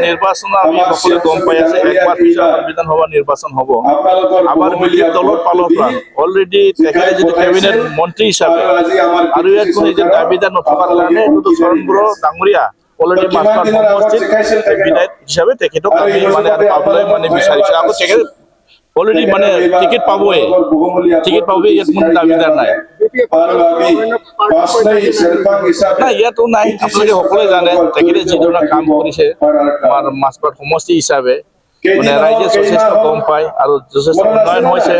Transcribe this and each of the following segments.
নিৰ্বাচন আমি সকলে গম পাই আছে একবাৰ বিধানসভা নিৰ্বাচন হব আমাৰ মিলিত দলৰ ফালৰ পৰা অলৰেডি তেখেতে যদি কেবিনেট মন্ত্ৰী হিচাপে আৰু ইয়াত কোনো যে দাবীদাৰ নথকাৰ কাৰণে এইটো শৰণ বড়ো ডাঙৰীয়া অলৰেডি মাছপাট সমষ্টিত বিধায়ক হিচাপে তেখেতক আমি মানে পাবলৈ মানে বিচাৰিছো আকৌ তেখেতে অলৰেডি মানে টিকিট পাবই ইয়াত কোনো দাবিদাৰ নাই না ইয়াতো নাই আপোনালোকে সকলোৱে জানে তেখেতে যি ধৰণৰ কাম কৰিছে আমাৰ মাছপাট সমষ্টি হিচাপে মানে ৰাইজে যথেষ্ট গম পায় আৰু যথেষ্ট উন্নয়ন হৈছে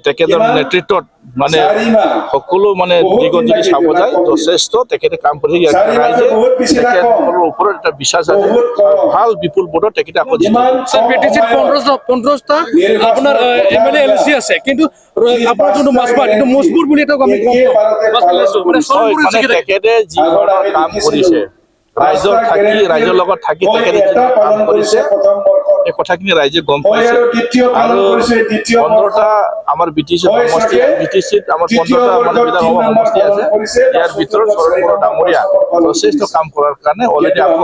তেখেতৰ নেতৃত্বত মানে সকলো মানে দিগত যদি চাব যায় যথেষ্ট তেখেতে কাম কৰিছে ইয়াত ৰাইজে তেখেতৰ ওপৰত এটা বিশ্বাস আছে ভাল বিপুল ভোটত তেখেতে আকৌ জিতে 15টা আপোনাৰ এমএলএ এলসি আছে কিন্তু আপোনাৰ যোনটো মাছপাট এইটো মজবুৰ বুলি এটা আমি গম পাওঁ মানে তেখেতে যি ধৰণৰ কাম কৰিছে ৰাইজৰ লগত থাকি তেখেতে কাম কৰিছে এই কথাখিনি ৰাইজে গম পাইছে আৰু 15টা আমাৰ বিটিচি সমষ্টি বিটিচিত আমাৰ 15টা মানে বিধানসভা সমষ্টি আছে ইয়াৰ ভিতৰত শৰণ বড়ো ডাঙৰীয়া যথেষ্ট কাম কৰাৰ কাৰণে অলৰেডি আকৌ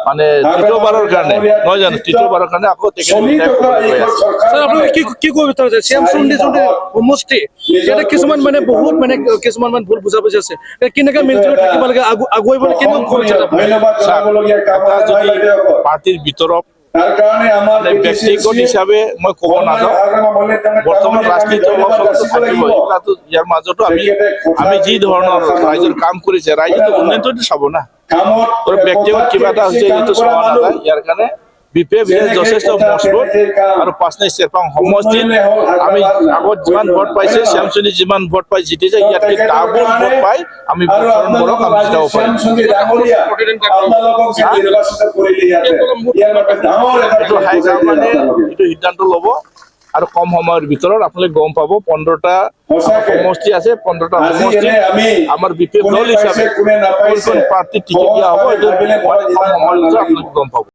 মানে তৃতীয়বাৰৰ কাৰণে নহয় জানো তৃতীয়বাৰৰ কাৰণে আকৌ তেখেতে স্যাৰ আপোনালোকে কি ক'ব বিচাৰিছে শ্যামসুন্দৰী যোনটো সমষ্টি এটা কিছুমান মানে বহুত মানে কিছুমান মানে ভুল বুজাবুজি আছে কেনেকৈ মিলজুলি থাকিব লাগে আগুৱাইবলৈ কেনেকৈ ক'ব যদি পাৰ্টিৰ ভিতৰত ব্যক্তিগত হিসাবে মই ক'ব নাযাওঁ বৰ্তমান ৰাজনীতি থাকিব ইয়াৰ মাজতো আমি যি ধৰণৰ ৰাইজৰ কাম কৰিছে ৰাইজেতো উন্নয়নটো চাব না ব্যক্তিগত কিবা এটা হৈছে এইটো চোৱা নাযায় ইয়াৰ কাৰণে বিপেপ যথেষ্ট মজবুত আৰু পাঁচনে চেৰপাং সমষ্টিত আমি আগত যিমান ভোট পাইছে শ্যামসুন্দৰী যিমান ভোট পাই জিতিছে ইয়াতকে ডাবল ভোট পাই আমি শৰণ বড়োক আমি জিতাব পাৰিম এইটো হাইকমাণ্ডে এইটো সিদ্ধান্ত ল'ব আৰু কম সময়ৰ ভিতৰত আপোনালোকে গম পাব 15টা সমষ্টি আছে 15টা সমষ্টি আমাৰ বিপেপ দল হিচাপে কোন প্ৰাৰ্থী টিকেট দিয়া হ'ব এইটো কম সময়ৰ ভিতৰত আপোনালোকে গম পাব